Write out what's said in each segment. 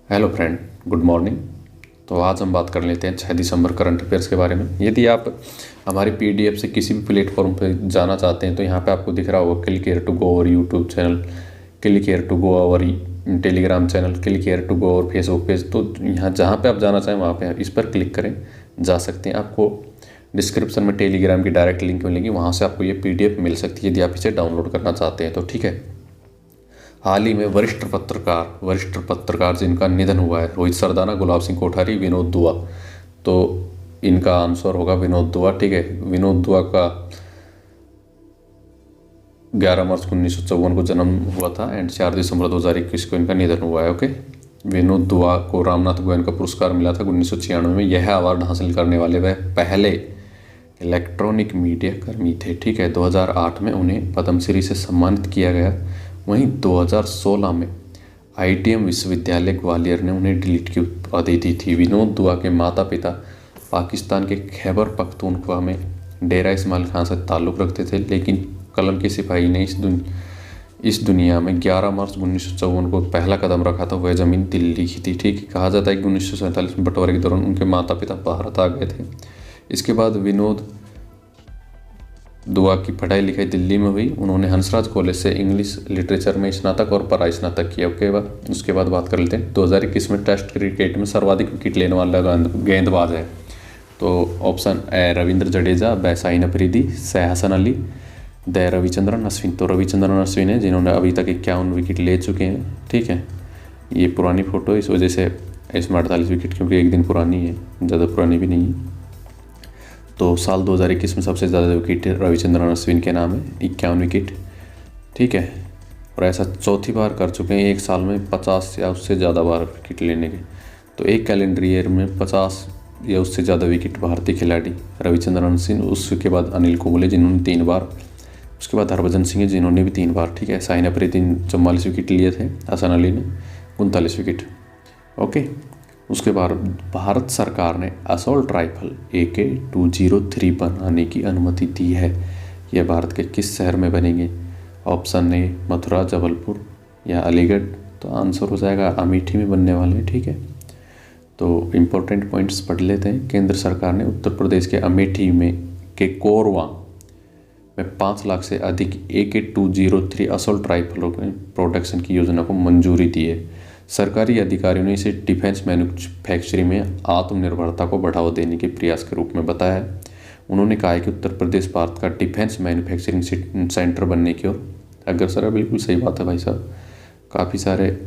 Hello friend, good morning. तो आज हम बात कर लेते हैं 6 दिसंबर करंट अफेयर्स के बारे में। यदि आप हमारी पीडीएफ से किसी भी प्लेटफॉर्म पर जाना चाहते हैं तो यहाँ पे आपको दिख रहा होगा click here to go our YouTube channel, click here to go our Telegram channel, click here to go our Facebook page. तो यहाँ जहाँ पे आप जाना चाहें वहाँ पे इस पर क्लिक करें, जा सकते हैं। आपको डिस्क्रिप्शन में टेलीग्राम की डायरेक्ट लिंक मिलेगी, वहाँ से आपको ये पीडीएफ मिल सकती है यदि आप इसे डाउनलोड करना चाहते हैं तो। ठीक है। हाल ही में वरिष्ठ पत्रकार जिनका निधन हुआ है, रोहित सरदाना, गुलाब सिंह कोठारी, विनोद दुआ। तो इनका आंसर होगा विनोद दुआ। ठीक है। विनोद दुआ का 11 मार्च 1954 को जन्म हुआ था एंड 4 दिसंबर 2021 को इनका निधन हुआ है। ओके। विनोद दुआ को रामनाथ गोयन का पुरस्कार मिला था 1996 में। यह अवार्ड हासिल करने वाले वह पहले इलेक्ट्रॉनिक मीडिया कर्मी थे। ठीक है। 2008 में उन्हें पद्मश्री से सम्मानित किया गया। वहीं 2016 में आईटीएम विश्वविद्यालय ग्वालियर ने उन्हें डीलिट की उपाधि दी थी। विनोद दुआ के माता पिता पाकिस्तान के खैबर पख्तूनख्वा में डेरा इस्माइल खान से ताल्लुक़ रखते थे, लेकिन कलम के सिपाही ने इस दुनिया में 11 मार्च 1954 को पहला कदम रखा था। वह ज़मीन दिल्ली की थी। ठीक। कहा जाता है कि 1947 में बंटवारे के दौरान उनके माता पिता भारत आ गए थे। इसके बाद विनोद दुआ की पढ़ाई लिखाई दिल्ली में हुई। उन्होंने हंसराज कॉलेज से इंग्लिश लिटरेचर में स्नातक और पराई स्नातक किया। उसके बाद बात कर लेते हैं 2021 में टेस्ट क्रिकेट में सर्वाधिक विकेट लेने वाला गेंदबाज है। तो ऑप्शन ए रविंद्र जडेजा, ब शाहीन अफरीदी, स हसन अली, द रविचंद्रन अश्विन। तो रविचंद्रन अश्विन है जिन्होंने अभी तक 51 विकेट ले चुके हैं। ठीक है। ये पुरानी फ़ोटो इस वजह से इसमें 48 विकेट, क्योंकि एक दिन पुरानी है, ज़्यादा पुरानी भी नहीं है। तो साल 2021 में सबसे ज़्यादा विकेट रविचंद्रन अश्विन के नाम है, 51 विकेट। ठीक है। और ऐसा चौथी बार कर चुके हैं एक साल में 50 या उससे ज़्यादा बार विकेट लेने के। तो एक कैलेंडर ईयर में 50 या उससे ज़्यादा विकेट भारतीय खिलाड़ी रविचंद्रन अश्विन, उसके बाद अनिल कुंबले जिन्होंने 3 बार, उसके बाद हरभजन सिंह जिन्होंने भी 3 बार। ठीक है। शाहीन अफरीदी 44 विकेट लिए थे, हसन अली ने 39 विकेट। ओके। उसके बाद भारत सरकार ने असॉल्ट राइफल AK-203 बनाने की अनुमति दी है। यह भारत के किस शहर में बनेंगे? ऑप्शन ए मथुरा, जबलपुर या अलीगढ़। तो आंसर हो जाएगा अमेठी में बनने वाले हैं। ठीक है। तो इम्पोर्टेंट पॉइंट्स पढ़ लेते हैं। केंद्र सरकार ने उत्तर प्रदेश के अमेठी में के कोरवा में 5 लाख से अधिक AK-203 असॉल्ट राइफलों के प्रोडक्शन की योजना को मंजूरी दी है। सरकारी अधिकारियों ने इसे डिफेंस मैन्युफैक्चरिंग में आत्मनिर्भरता को बढ़ावा देने के प्रयास के रूप में बताया है। उन्होंने कहा है कि उत्तर प्रदेश भारत का डिफेंस मैन्युफैक्चरिंग सेंटर बनने की ओर अग्रसर है। बिल्कुल सही बात है भाई साहब। काफ़ी सारे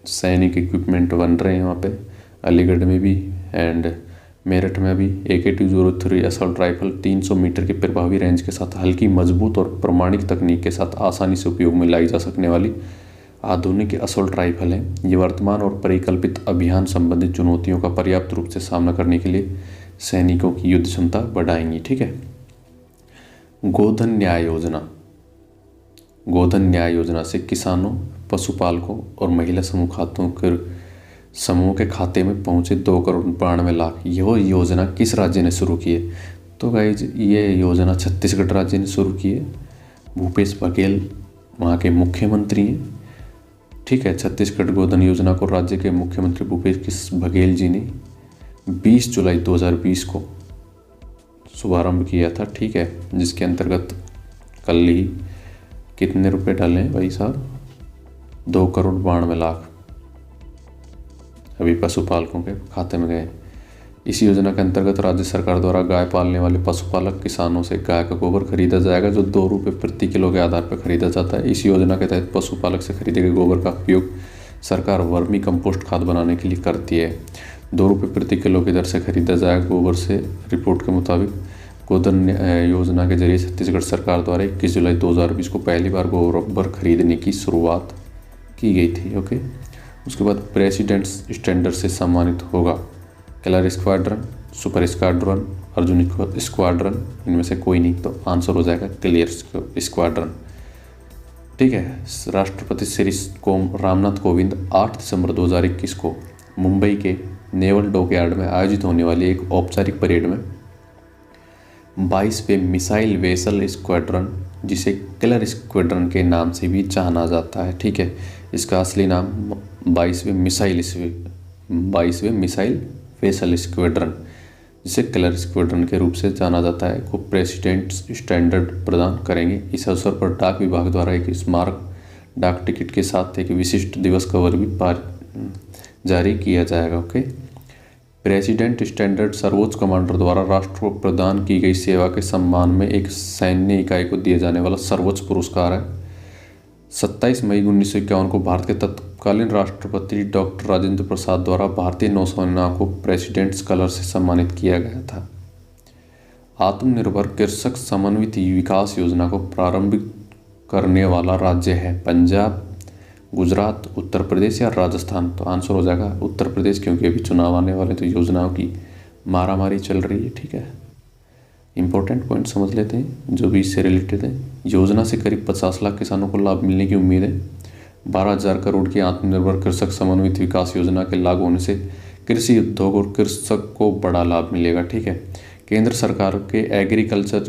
सैनिक इक्विपमेंट बन रहे हैं वहाँ पे, अलीगढ़ में भी एंड मेरठ में भी। AK-203 असॉल्ट राइफल 300 मीटर के प्रभावी रेंज के साथ हल्की, मजबूत और प्रमाणिक तकनीक के साथ आसानी से उपयोग में लाई जा सकने वाली आधुनिक असॉल्ट राइफल है। ये वर्तमान और परिकल्पित अभियान संबंधित चुनौतियों का पर्याप्त रूप से सामना करने के लिए सैनिकों की युद्ध क्षमता बढ़ाएंगी। ठीक है। गोधन न्याय योजना से किसानों, पशुपालकों और महिला समूह के खाते में पहुंचे 2,92,00,000। यह योजना किस राज्य ने शुरू की है? तो गाइज ये योजना छत्तीसगढ़ राज्य ने शुरू की है। भूपेश बघेल वहाँ के मुख्यमंत्री हैं। ठीक है। छत्तीसगढ़ गोधन योजना को राज्य के मुख्यमंत्री भूपेश बघेल जी ने 20 जुलाई 2020 को शुभारंभ किया था। ठीक है। जिसके अंतर्गत कल ही कितने रुपए डाले हैं भाई साहब? 2,92,00,000 अभी पशुपालकों के खाते में गए। इस योजना के अंतर्गत राज्य सरकार द्वारा गाय पालने वाले पशुपालक किसानों से गाय का गोबर खरीदा जाएगा, जो 2 रुपये प्रति किलो के आधार पर खरीदा जाता है। इस योजना के तहत पशुपालक से खरीदे गए गोबर का उपयोग सरकार वर्मी कंपोस्ट खाद बनाने के लिए करती है। 2 रुपये प्रति किलो की दर से खरीदा जाएगा गोबर से। रिपोर्ट के मुताबिक गोधन योजना के जरिए छत्तीसगढ़ सरकार द्वारा 21 जुलाई 2020 को पहली बार गोबर खरीदने की शुरुआत की गई थी। ओके। उसके बाद प्रेसिडेंट स्टैंडर्ड से सम्मानित होगा colour squadron, super squadron, Arjun squadron, इनमें से कोई नहीं, तो आंसर हो जाएगा क्लियर स्क्वाड्रन। ठीक है। राष्ट्रपति श्री रामनाथ कोविंद 8 दिसंबर 2021 को मुंबई के नेवल डॉकयार्ड में आयोजित होने वाली एक औपचारिक परेड में 22वें मिसाइल वेसल स्क्वाड्रन, जिसे किलर स्क्वाड्रन के नाम से भी जाना जाता है, ठीक है, इसका असली नाम 22वें मिसाइल वेसल स्क्वाड्रन, जिसे किलर स्क्वाड्रन के रूप से जाना जाता है, को प्रेसिडेंट स्टैंडर्ड प्रदान करेंगे। इस अवसर पर डाक विभाग द्वारा एक स्मारक डाक टिकट के साथ एक विशिष्ट दिवस कवर भी जारी किया जाएगा। ओके। प्रेसिडेंट स्टैंडर्ड सर्वोच्च कमांडर द्वारा राष्ट्र को प्रदान की गई सेवा के सम्मान में एक सैन्य इकाई को दिए जाने वाला सर्वोच्च पुरस्कार है। 27 मई 1951 को भारत के तत्कालीन राष्ट्रपति डॉक्टर राजेंद्र प्रसाद द्वारा भारतीय नौसेना को प्रेसिडेंट्स कलर से सम्मानित किया गया था। आत्मनिर्भर कृषक समन्वित विकास योजना को प्रारंभिक करने वाला राज्य है पंजाब, गुजरात, उत्तर प्रदेश या राजस्थान, तो आंसर हो जाएगा उत्तर प्रदेश, क्योंकि अभी चुनाव आने वाले तो योजनाओं की मारामारी चल रही है। ठीक है। इंपॉर्टेंट पॉइंट समझ लेते हैं जो भी इससे रिलेटेड है। योजना से करीब 50 लाख किसानों को लाभ मिलने की उम्मीद है। 12,000 करोड़ की आत्मनिर्भर कृषक समन्वित विकास योजना के लागू होने से कृषि उद्योग और कृषक को बड़ा लाभ मिलेगा। ठीक है। केंद्र सरकार के एग्रीकल्चर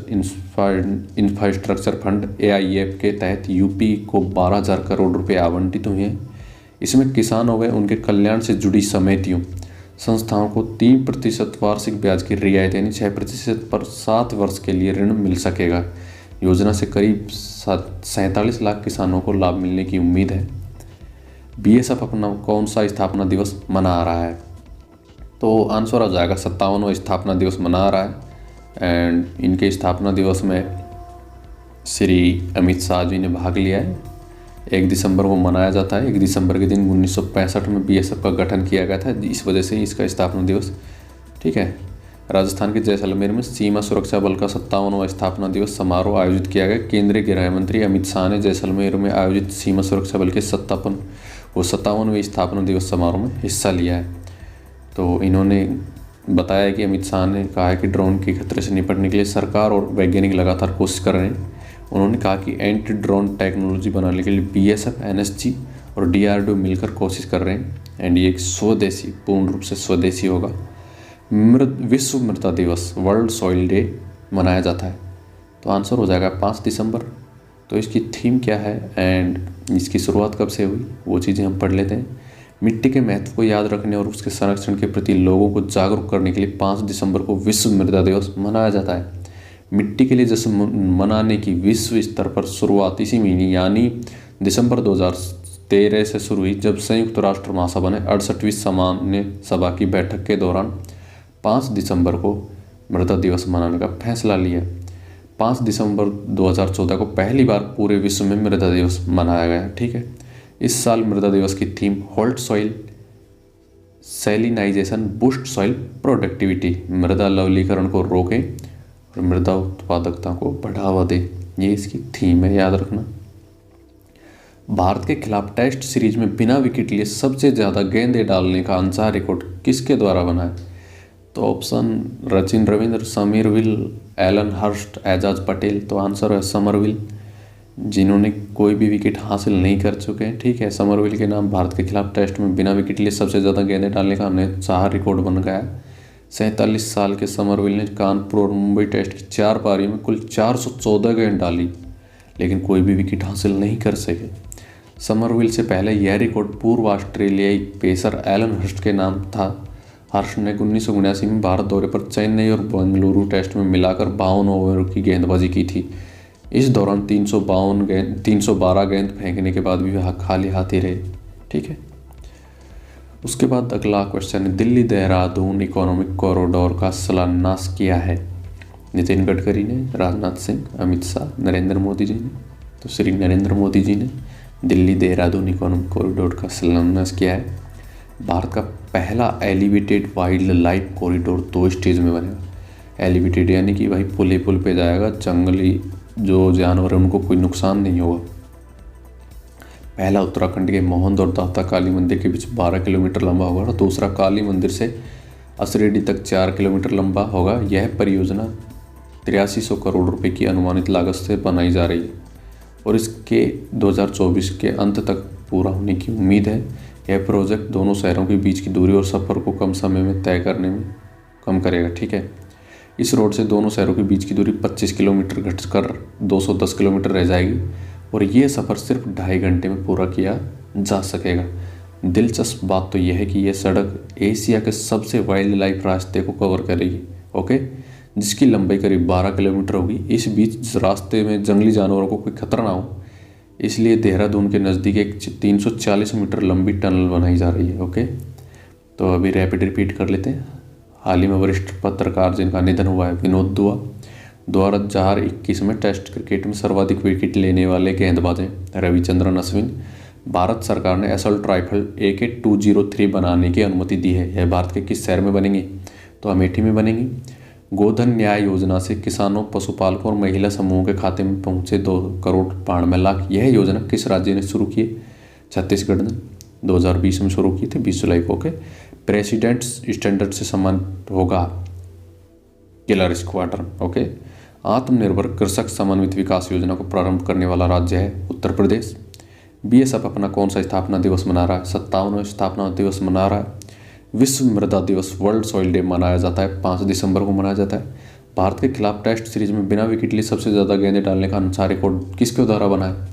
इंफ्रास्ट्रक्चर फंड AIF के तहत यूपी को 12,000 करोड़ रुपए आवंटित हुए हैं। इसमें किसानों व उनके कल्याण से जुड़ी समितियों संस्थाओं को 3% वार्षिक ब्याज की रियायत यानी 6% पर 7 वर्ष के लिए ऋण मिल सकेगा। योजना से करीब 47 लाख किसानों को लाभ मिलने की उम्मीद है। BSF अपना कौन सा स्थापना दिवस मना रहा है? तो आंसर आ जाएगा 57वां स्थापना दिवस मना रहा है। एंड इनके स्थापना दिवस में श्री अमित शाह जी ने भाग लिया है। 1 दिसंबर को मनाया जाता है। 1 दिसंबर के दिन 1965 में BSF का गठन किया गया था, इस वजह से इसका स्थापना दिवस। ठीक है। राजस्थान के जैसलमेर में सीमा सुरक्षा बल का 57वां स्थापना दिवस समारोह आयोजित किया गया। केंद्रीय गृह मंत्री अमित शाह ने जैसलमेर में आयोजित सीमा सुरक्षा बल के 57वें स्थापना दिवस समारोह में हिस्सा लिया है। तो इन्होंने बताया कि अमित शाह ने कहा है कि ड्रोन के खतरे से निपटने के लिए सरकार और वैज्ञानिक लगातार कोशिश कर रहे हैं। उन्होंने कहा कि एंटी ड्रोन टेक्नोलॉजी बनाने के लिए BSF, NSG और DRDO मिलकर कोशिश कर रहे हैं। एंड ये एक स्वदेशी, पूर्ण रूप से स्वदेशी होगा। विश्व मृदा दिवस, वर्ल्ड सॉइल डे मनाया जाता है, तो आंसर हो जाएगा 5 दिसंबर। तो इसकी थीम क्या है एंड इसकी शुरुआत कब से हुई, वो चीज़ें हम पढ़ लेते हैं। मिट्टी के महत्व को याद रखने और उसके संरक्षण के प्रति लोगों को जागरूक करने के लिए 5 दिसंबर को विश्व मृदा दिवस मनाया जाता है। मिट्टी के लिए जश्न मनाने की विश्व स्तर पर शुरुआत इसी महीने यानी दिसंबर 2013 से शुरू हुई, जब संयुक्त राष्ट्र महासभा ने 68वीं सामान्य सभा की बैठक के दौरान 5 दिसंबर को मृदा दिवस मनाने का फैसला लिया। 5 दिसंबर 2014 को पहली बार पूरे विश्व में मृदा दिवस मनाया गया। ठीक है। इस साल मृदा दिवस की theme hold soil salinisation boost soil productivity, मृदा लवलीकरण को रोकें और मृदा उत्पादकता को बढ़ावा दें, ये इसकी थीम है, याद रखना। भारत के खिलाफ टेस्ट सीरीज में बिना विकेट लिए सबसे ज़्यादा गेंदें डालने का अनचाहा रिकॉर्ड किसके द्वारा बना है? तो ऑप्शन सचिन रविंद्र, समीर विल, एलन हर्स्ट, एजाज पटेल, तो आंसर है समरविल, जिन्होंने कोई भी विकेट हासिल नहीं कर चुके हैं। ठीक है। समरविल के नाम भारत के खिलाफ टेस्ट में बिना विकेट लिए सबसे ज़्यादा गेंदें डालने का अनचाहा रिकॉर्ड बन गया है। 47 साल के समरविल ने कानपुर और मुंबई टेस्ट की 4 पारियों में कुल 414 गेंद डाली, लेकिन कोई भी विकेट हासिल नहीं कर सके। समरविल से पहले यह रिकॉर्ड पूर्व ऑस्ट्रेलियाई पेसर एलन हर्स्ट के नाम था। हर्ष ने 1979 में भारत दौरे पर चेन्नई और बेंगलुरु टेस्ट में मिलाकर 52 ओवर की गेंदबाजी की थी। इस दौरान 312 गेंद फेंकने के बाद भी वह खाली हाथ ही रहे। ठीक है। उसके बाद अगला क्वेश्चन है, दिल्ली देहरादून इकोनॉमिक कॉरिडोर का शिलान्यास किया है? नितिन गडकरी ने, राजनाथ सिंह, अमित शाह, नरेंद्र मोदी जी ने। तो श्री नरेंद्र मोदी जी ने दिल्ली देहरादून इकोनॉमिक कॉरिडोर का शिलान्यास किया है। भारत का पहला elevated wild life corridor 2 stage में बनेगा। एलिवेटेड यानी कि भाई पुल पे जाएगा, जंगली जो जानवर है उनको कोई नुकसान नहीं होगा। पहला उत्तराखंड के मोहंद और दाता काली मंदिर के बीच 12 किलोमीटर लंबा होगा और दूसरा काली मंदिर से असरेडी तक 4 किलोमीटर लंबा होगा। यह परियोजना 8300 करोड़ रुपए की अनुमानित लागत से बनाई जा रही है और इसके 2024 के अंत तक पूरा होने की उम्मीद है। यह प्रोजेक्ट दोनों शहरों के बीच की दूरी और सफ़र को कम समय में तय करने में कम करेगा। ठीक है, इस रोड से दोनों शहरों के बीच की दूरी 25 किलोमीटर घटकर 210 किलोमीटर रह जाएगी और ये सफ़र सिर्फ 2.5 घंटे में पूरा किया जा सकेगा। दिलचस्प बात तो यह है कि यह सड़क एशिया के सबसे वाइल्ड लाइफ रास्ते को कवर करेगी, ओके, जिसकी लंबाई करीब 12 किलोमीटर होगी। इस बीच रास्ते में जंगली जानवरों को कोई खतरा ना हो, इसलिए देहरादून के नज़दीक एक 340 मीटर लंबी टनल बनाई जा रही है। ओके, तो अभी रैपिड रिपीट कर लेते हैं। हाल ही में वरिष्ठ पत्रकार जिनका निधन हुआ है, विनोद दुआ, 2021 में टेस्ट क्रिकेट में सर्वाधिक विकेट लेने वाले गेंदबाज हैं रविचंद्रन अश्विन। भारत सरकार ने असॉल्ट राइफल AK-203 बनाने की अनुमति दी है। यह भारत के किस शहर में बनेंगी? तो अमेठी में बनेंगी। गोधन न्याय योजना से किसानों, पशुपालकों और महिला समूहों के खाते में पहुंचे 2,92,00,000। यह योजना किस राज्य ने शुरू की है? छत्तीसगढ़ ने 2020 में शुरू की थी, 20 जुलाई को। प्रेसिडेंट्स स्टैंडर्ड से सम्मानित होगा किलर स्क्वाड्रन। ओके, आत्मनिर्भर कृषक समन्वित विकास योजना को प्रारंभ करने वाला राज्य है उत्तर प्रदेश। BSF अपना कौन सा स्थापना दिवस मना रहा है? 57वां स्थापना दिवस मना रहा है। विश्व मृदा दिवस, वर्ल्ड सॉइल डे मनाया जाता है, 5 दिसंबर को मनाया जाता है। भारत के खिलाफ टेस्ट सीरीज में बिना विकेट लिए सबसे ज़्यादा गेंदें डालने का अनुसार रिकॉर्ड किसके द्वारा बना है?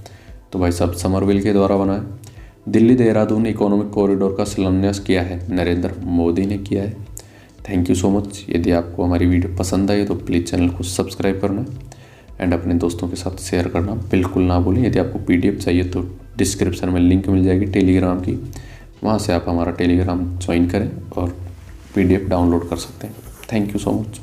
तो भाई साहब समरविल के द्वारा बना है। दिल्ली देहरादून इकोनॉमिक कॉरिडोर का शिलान्यास किया है? नरेंद्र मोदी ने किया है। Thank you so much. यदि आपको हमारी वीडियो पसंद आई तो प्लीज़ चैनल को सब्सक्राइब करना एंड अपने दोस्तों के साथ शेयर करना बिल्कुल ना भूलें। यदि आपको PDF चाहिए तो डिस्क्रिप्शन में लिंक मिल जाएगी टेलीग्राम की, वहाँ से आप हमारा टेलीग्राम ज्वाइन करें और PDF डाउनलोड कर सकते हैं। Thank you so much.